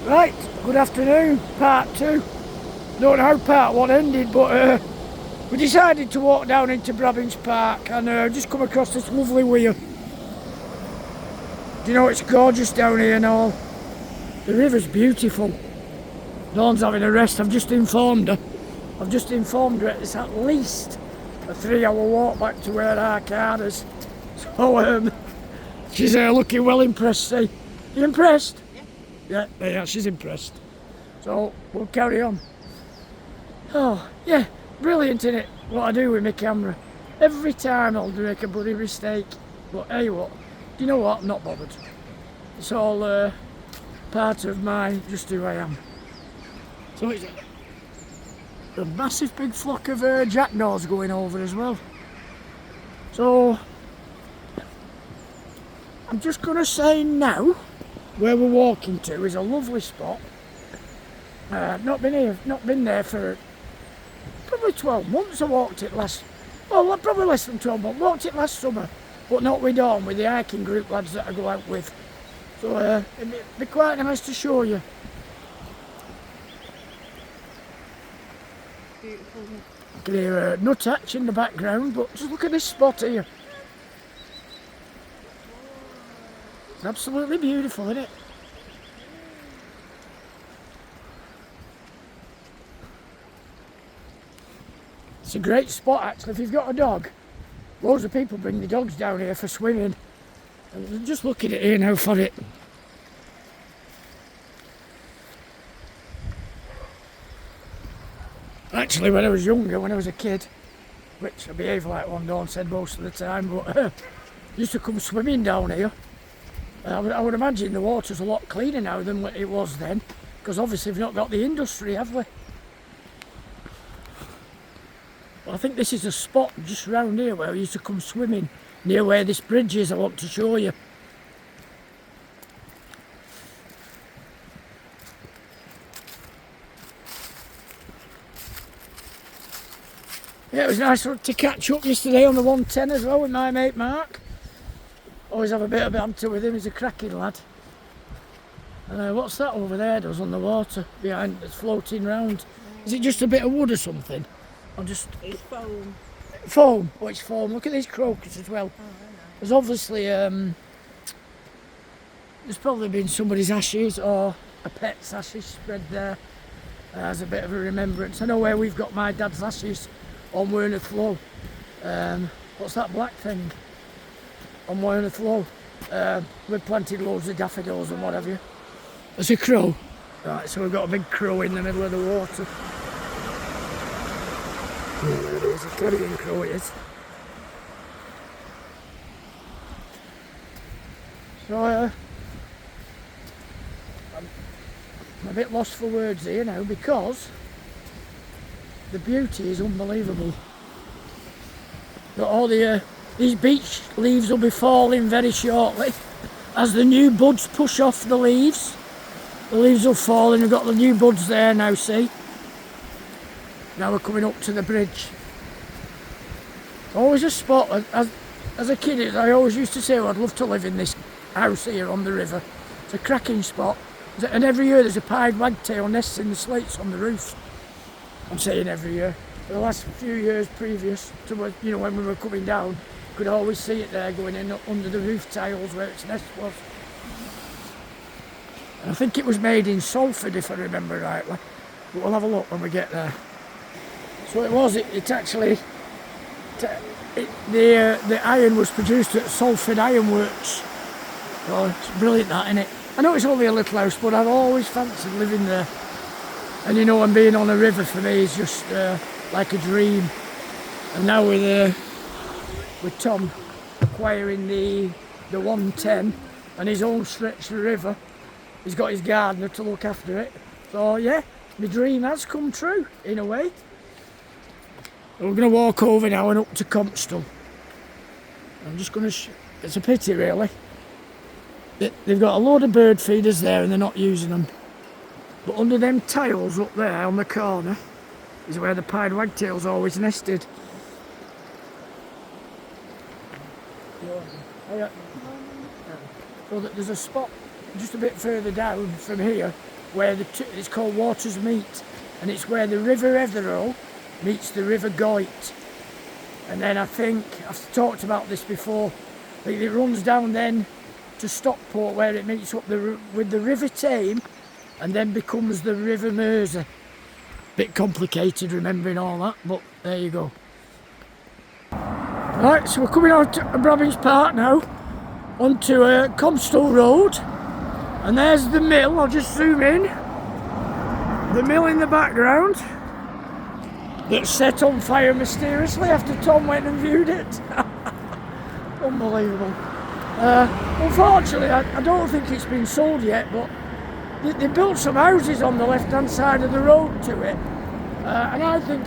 Right, good afternoon, part 2. Don't know how part 1 ended, but we decided to walk down into Brabyns Park and just come across this lovely weir. Do you know, it's gorgeous down here and all. The river's beautiful. Dawn's having a rest. I've just informed her it's at least a 3-hour walk back to where our car is. So she's looking well impressed, see. You impressed? Yeah, she's impressed. So we'll carry on. Oh, yeah, brilliant, innit? What I do with my camera. Every time I'll make a bloody mistake. But hey, what? Do you know what? I'm not bothered. It's all part of just who I am. So it's a massive big flock of jackdaws going over as well. So I'm just going to say now, where we're walking to is a lovely spot. Not been there for probably 12 months. I walked it probably less than 12 months. Walked it last summer, but not with Dawn, with the hiking group lads that I go out with. So it'd be quite nice to show you. Beautiful. You can hear a nut hatch in the background, but just look at this spot here. It's absolutely beautiful, isn't it? It's a great spot actually if you've got a dog. Loads of people bring the dogs down here for swimming. And just look at it here now for it. Actually, when I was younger, when I was a kid, which I behave like one, Dawn said most of the time, but used to come swimming down here. I would imagine the water's a lot cleaner now than what it was then, because obviously we've not got the industry, have we? Well, I think this is a spot just round here where we used to come swimming, near where this bridge is. I want to show you. Yeah, it was nice to catch up yesterday on the 110 as well with my mate Mark. Always have a bit of banter with him, he's a cracking lad. And what's that over there does on the water behind, it's floating round? Is it just a bit of wood or something? Or just... It's foam. Foam? Oh, it's foam. Look at these crocus as well. Oh, very nice. There's obviously, there's probably been somebody's ashes or a pet's ashes spread there as a bit of a remembrance. I know where we've got my dad's ashes on Werneth Low. What's that black thing? On Werneth Low. We've planted loads of daffodils and what have you. There's a crow. Right, so we've got a big crow in the middle of the water. There is a carrion crow, it is. So I'm a bit lost for words here now because the beauty is unbelievable. Got all these beech leaves will be falling very shortly as the new buds push off the leaves. The leaves will fall and we've got the new buds there now, see? Now we're coming up to the bridge. Always a spot, as a kid I always used to say, I'd love to live in this house here on the river. It's a cracking spot. And every year there's a pied wagtail nest in the slates on the roof. I'm saying every year. For the last few years previous to when we were coming down, you could always see it there going in under the roof tiles where its nest was. And I think it was made in Salford if I remember rightly. But we'll have a look when we get there. So it actually, the iron was produced at Salford Iron Works. Oh, it's brilliant that, isn't it? I know it's only a little house, but I've always fancied living there. And and being on a river for me is just like a dream. And now with Tom acquiring the 110 and his own stretch of river, he's got his gardener to look after it. So yeah, my dream has come true in a way. We're going to walk over now and up to Comstall. I'm just going to... It's a pity really. They've got a load of bird feeders there and they're not using them. But under them tiles up there on the corner is where the pied wagtail's always nested. So that there's a spot just a bit further down from here where it's called Waters Meet, and it's where the River Etherall meets the River Goyt. And then I think, I've talked about this before, it runs down then to Stockport where it meets up with the River Tame and then becomes the River Mersey. Bit complicated remembering all that, but there you go. Right, so we're coming out to Brabyns Park now, onto Comstall Road, and there's the mill. I'll just zoom in. The mill in the background that's set on fire mysteriously after Tom went and viewed it. Unbelievable. Unfortunately, I don't think it's been sold yet, but they built some houses on the left hand side of the road to it, and I think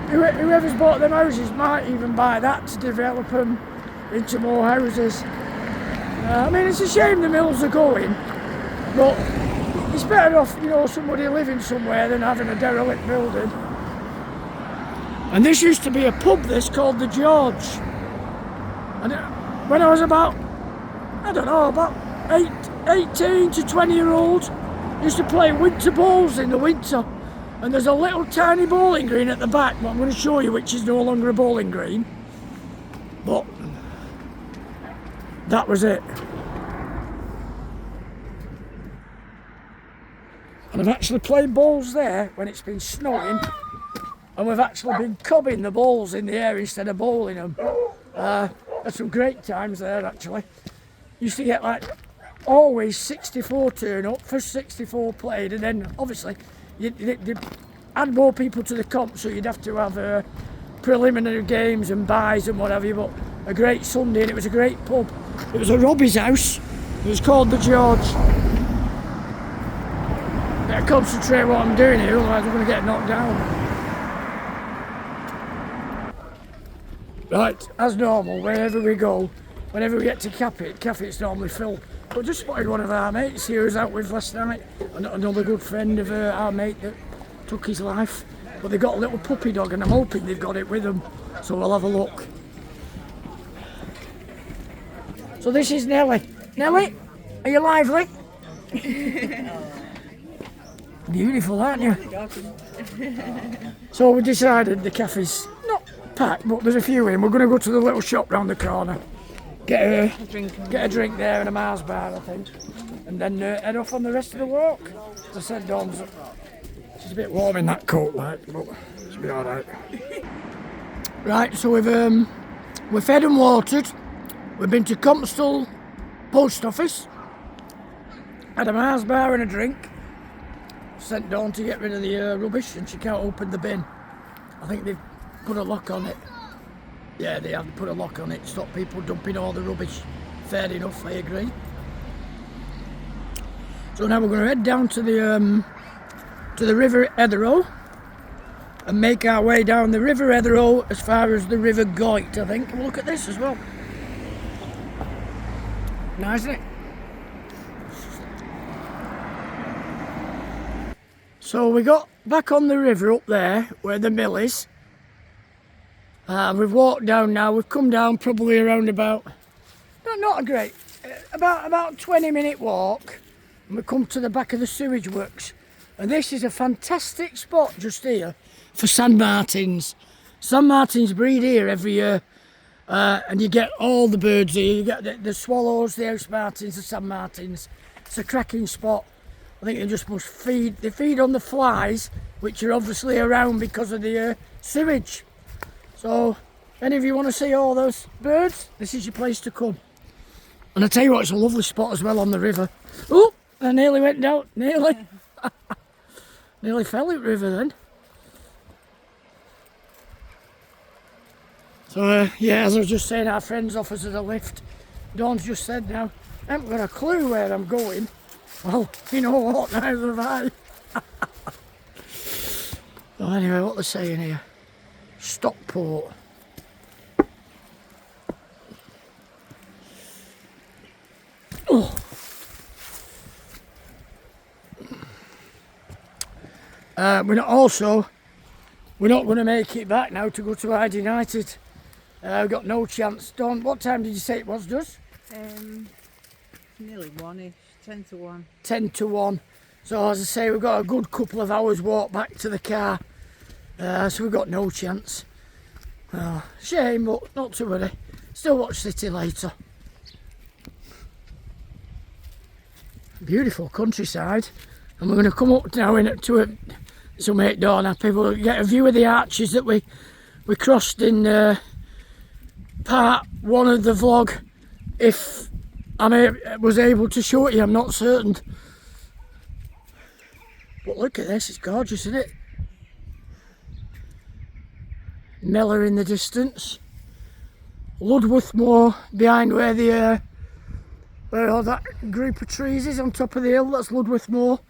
whoever's bought them houses might even buy that to develop them into more houses. I mean, it's a shame the mills are going, but it's better off, you know, somebody living somewhere than having a derelict building. And this used to be a pub, this, called the George. And when I was about, I don't know, about 18 to 20-year-old, used to play winter balls in the winter. And there's a little tiny bowling green at the back, but I'm going to show you, which is no longer a bowling green. But that was it. And I've actually played balls there when it's been snowing, and we've actually been cobbing the balls in the air instead of bowling them. Had some great times there, actually. Used to get like always 64 turn up, first 64 played, and then obviously you'd add more people to the comp, so you'd have to have preliminary games and buys and whatever. But a great Sunday, and it was a great pub. It was a Robbie's house. It was called the George. Better concentrate what I'm doing here, otherwise I'm going to get knocked down. Right, as normal, wherever we go, whenever we get to Caffeit's normally full. But just spotted one of our mates here who's out with last night, another good friend of our mate that took his life. But they've got a little puppy dog, and I'm hoping they've got it with them, so we'll have a look. So this is Nelly. Nelly, are you lively? Beautiful, aren't you? So we decided the cafe's not packed, but there's a few in. We're going to go to the little shop round the corner, get a drink there and a Mars bar, I think, and then head off on the rest of the walk. As I said, Dawn's it's a bit warm in that coat, like, but it'll be all right. Right, so we're fed and watered. We've been to Comstall Post Office, had a Mars bar and a drink. Sent Dawn to get rid of the rubbish, and she can't open the bin. I think they've put a lock on it. Yeah, they have put a lock on it to stop people dumping all the rubbish. Fair enough, I agree. So now we're going to head down to the River Etherall and make our way down the River Etherall as far as the River Goyt, I think. And look at this as well. Nice, isn't it? So we got back on the river up there where the mill is. We've walked down now. We've come down probably around about, not a great, about 20-minute walk, and we come to the back of the sewage works. And this is a fantastic spot just here for sand martins. Sand martins breed here every year, and you get all the birds here. You get the swallows, the house martins, the sand martins. It's a cracking spot. I think they just must feed. They feed on the flies, which are obviously around because of the sewage. So, if any of you want to see all those birds, this is your place to come. And I tell you what, it's a lovely spot as well on the river. Oh, I nearly went down, nearly. Nearly fell in the river then. So, yeah, as I was just saying, our friends offers us a lift. Dawn's just said now, I haven't got a clue where I'm going. Well, you know what, neither have I. Well, anyway, what they're saying here, Stockport. Oh. We're not going to make it back now to go to Hyde United. We've got no chance. Dawn, what time did you say it was, Does? Nearly one-ish, 10 to 1. 10 to 1. So as I say, we've got a good couple of hours walk back to the car, so we've got no chance. Shame, but not to worry. Still watch City later. Beautiful countryside, and we're going to come up now to so make Dawn happy. We'll get a view of the arches that we crossed in part 1 of the vlog. If I was able to show it you, I'm not certain. But look at this, it's gorgeous, isn't it? Miller in the distance. Ludworth Moor behind where all that group of trees is on top of the hill, that's Ludworth Moor.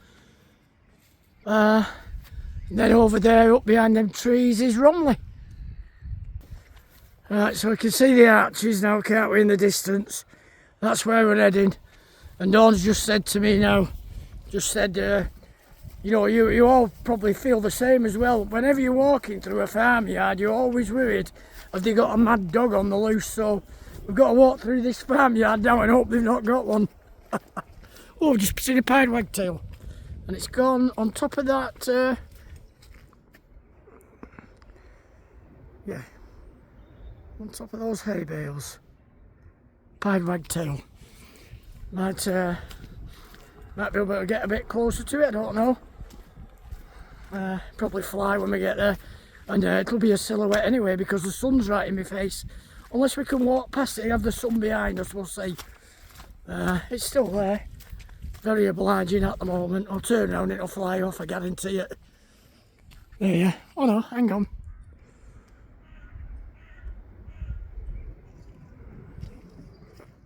And then over there, up behind them trees, is Romley. Right, so we can see the arches now, can't we, in the distance? That's where we're heading. And Dawn's just said to me now, you know, you all probably feel the same as well. Whenever you're walking through a farmyard, you're always worried, have they got a mad dog on the loose? So we've got to walk through this farmyard now and hope they've not got one. Oh, we've just seen a pied wagtail. And it's gone on top of that, yeah, on top of those hay bales. Pied wagtail. Might be able to get a bit closer to it, I don't know. Probably fly when we get there. And it'll be a silhouette anyway because the sun's right in my face. Unless we can walk past it and have the sun behind us, we'll see. It's still there. Very obliging at the moment. I'll turn around and it'll fly off, I guarantee it. There you are. Oh no, hang on.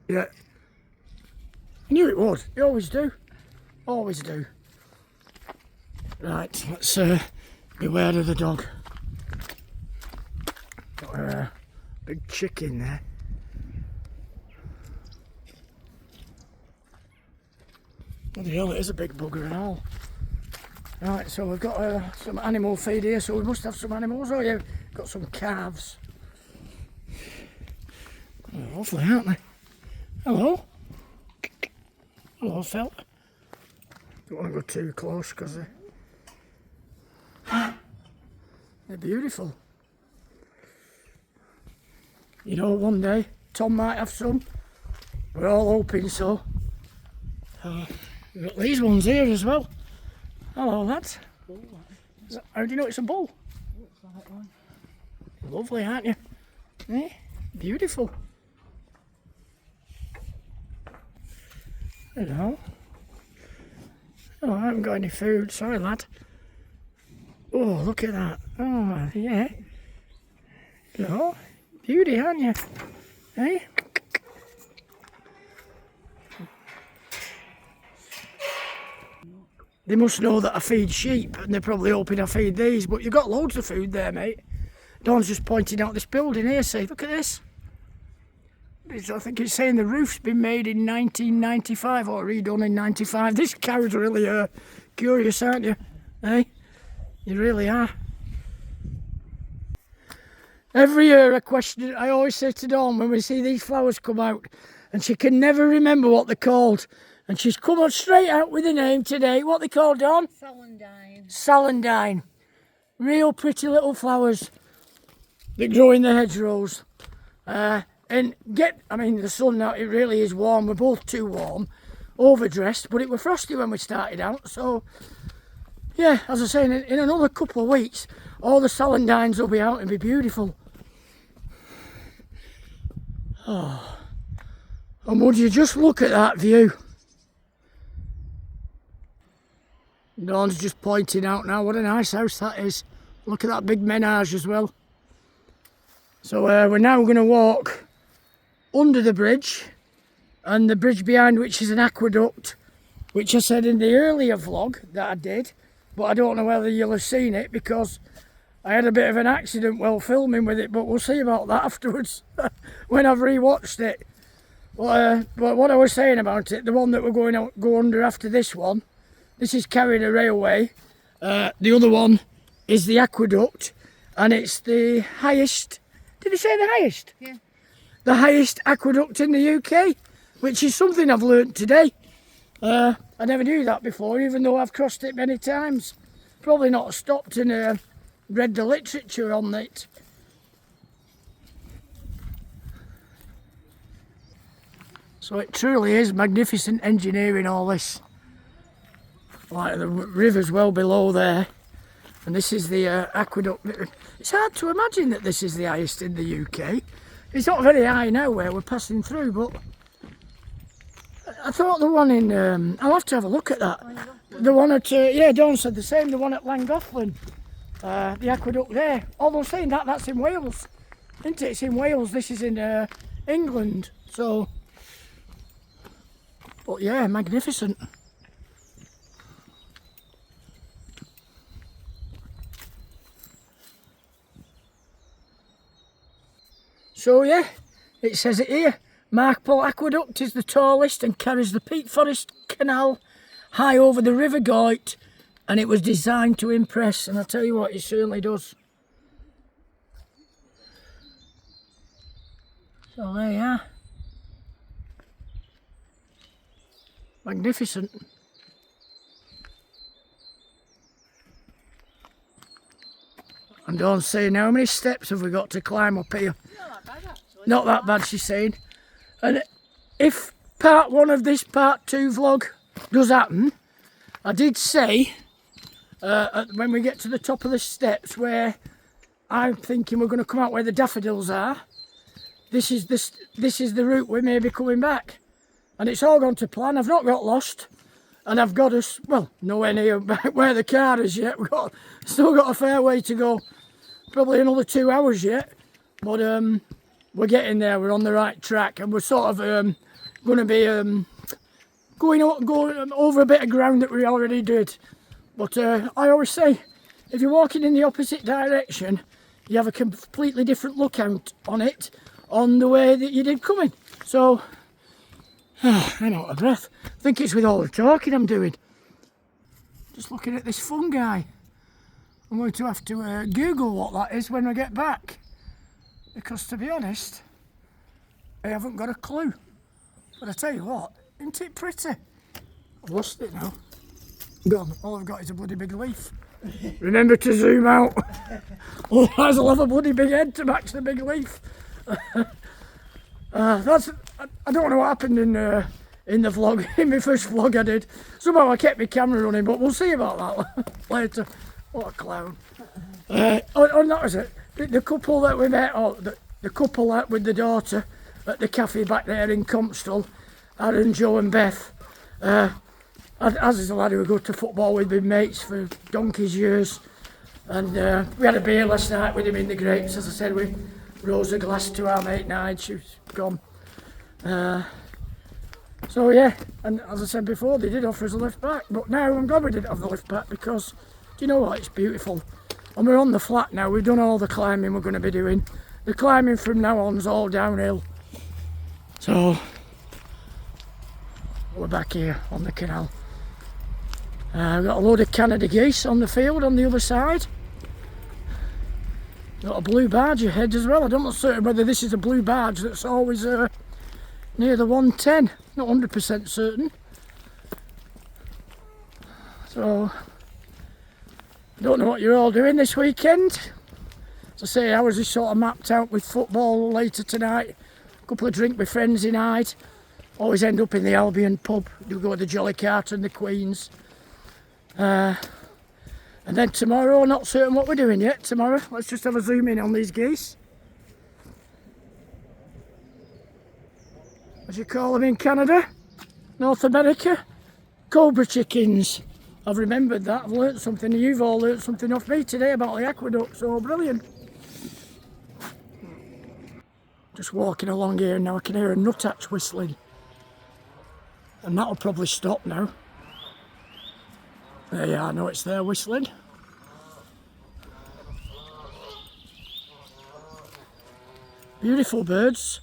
Yeah. I knew it would. You always do. Always do. Right, let's beware of the dog. Got a big chicken there. Bloody hell, it is a big bugger and all. Right, so we've got some animal feed here, so we must have some animals. Oh yeah, got some calves. Oh, lovely, aren't they? Hello. Hello, fella. Don't want to go too close because they're beautiful. You know, one day Tom might have some. We're all hoping so. We've got these ones here as well. Hello, lads. How do you know it's a bull? Looks like one. Lovely, aren't you? Eh? Beautiful. Hello. Oh, I haven't got any food. Sorry, lad. Oh, look at that. Oh, yeah. Hello. Beauty, aren't you? Eh? They must know that I feed sheep, and they're probably hoping I feed these, but you've got loads of food there, mate. Dawn's just pointing out this building here, see, look at this. I think it's saying the roof's been made in 1995 or redone in 95. This car's really curious, aren't you? Eh? You really are. Every year I always say to Dawn when we see these flowers come out, and she can never remember what they're called. And she's come on straight out with a name today. What they called, Dawn? Celandine. Celandine. Real pretty little flowers that grow in the hedgerows. And the sun now, it really is warm. We're both too warm, overdressed, but it was frosty when we started out. So, yeah, as I say, in another couple of weeks, all the celandines will be out and be beautiful. Oh, and would you just look at that view? Dawn's just pointing out now what a nice house that is. Look at that big menage as well. So we're now going to walk under the bridge, and the bridge behind which is an aqueduct, which I said in the earlier vlog that I did, but I don't know whether you'll have seen it because I had a bit of an accident while filming with it, but we'll see about that afterwards when I've rewatched it. But what I was saying about it, the one that we're going to go under after this one, this is carrying a railway. The other one is the aqueduct, and it's the highest, did he say the highest? Yeah. The highest aqueduct in the UK, which is something I've learnt today. I never knew that before, even though I've crossed it many times. Probably not stopped and read the literature on it. So it truly is magnificent engineering, all this. Like the river's well below there, and this is the aqueduct. It's hard to imagine that this is the highest in the UK. It's not very high now where we're passing through, but I thought the one in, I'll have to have a look at that. The one at, yeah, Dawn said the same, the one at Llangollen, the aqueduct there. Although saying that, that's in Wales, isn't it? It's in Wales, this is in England, so, but yeah, magnificent. So yeah, it says it here. Marple Aqueduct is the tallest and carries the peat forest canal high over the River Goyt, and it was designed to impress, and I tell you what, it certainly does. So there you are. Magnificent. And Dawn's saying, how many steps have we got to climb up here? Not that bad, actually. Not that bad, she's saying. And if part 1 of this part 2 vlog does happen, I did say when we get to the top of the steps where I'm thinking we're going to come out where the daffodils are, this is the route we may be coming back. And it's all gone to plan. I've not got lost, and I've got us, well, nowhere near where the car is yet. Still got a fair way to go, probably another 2 hours yet, but we're getting there. We're on the right track, and we're sort of going to be going over a bit of ground that we already did. But I always say, if you're walking in the opposite direction, you have a completely different look out on it on the way that you did coming. So I'm out of breath. I think it's with all the talking I'm doing. Just looking at this fungi. I'm going to have to Google what that is when I get back, because to be honest, I haven't got a clue. But I tell you what, isn't it pretty? I've lost it now. Gone. All I've got is a bloody big leaf. Remember to zoom out, otherwise I'll have a bloody big head to match the big leaf. I don't know what happened in the vlog, in my first vlog I did. Somehow I kept my camera running, but we'll see about that later. What a clown. That was it. The couple that we met, the couple that with the daughter at the cafe back there in Comstall, Aaron, Joe and Beth. As is a lad who go to football with my mates for donkey's years. And we had a beer last night with him in the Grapes. As I said, we rose a glass to our mate Nige, she was gone. So yeah, and as I said before, they did offer us a lift back, but now I'm glad we didn't have the lift back, because do you know what, it's beautiful. And we're on the flat now, we've done all the climbing we're going to be doing. The climbing from now on is all downhill. So we're back here on the canal. We've got a load of Canada geese on the field on the other side. Got a blue barge ahead as well. I'm not certain whether this is a blue barge that's always near the 110. Not 100% certain. So, I don't know what you're all doing this weekend. As I say, ours is sort of mapped out with football later tonight. A couple of drink with friends in Hyde. Always end up in the Albion pub. Do go to the Jolly Carter and the Queen's. And then tomorrow, not certain what we're doing yet tomorrow. Let's just have a zoom in on these geese. As you call them in Canada, North America, cobra chickens. I've remembered that, I've learnt something. You've all learnt something off me today about the aqueduct, so brilliant. Just walking along here now, I can hear a nuthatch whistling. And that'll probably stop now. There you are, I know it's there whistling. Beautiful birds.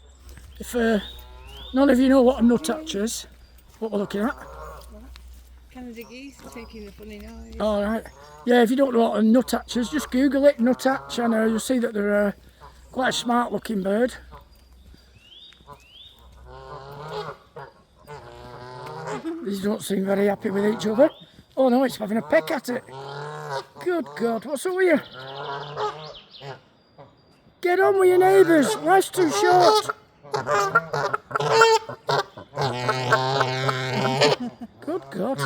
If none of you know what a nuthatch is, what we're looking at. Canada geese taking the funny noise. Alright. Yeah, if you don't know what a nuthatch is, just Google it, nuthatch, and you'll see that they're quite a smart looking bird. These don't seem very happy with each other. Oh no, it's having a peck at it. Good God, what's up with you? Get on with your neighbours, life's too short. Good God.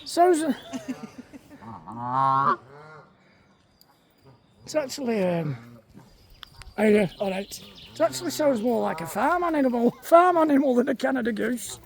Sounds... It's actually, alright. It actually sounds more like a farm animal than a Canada goose.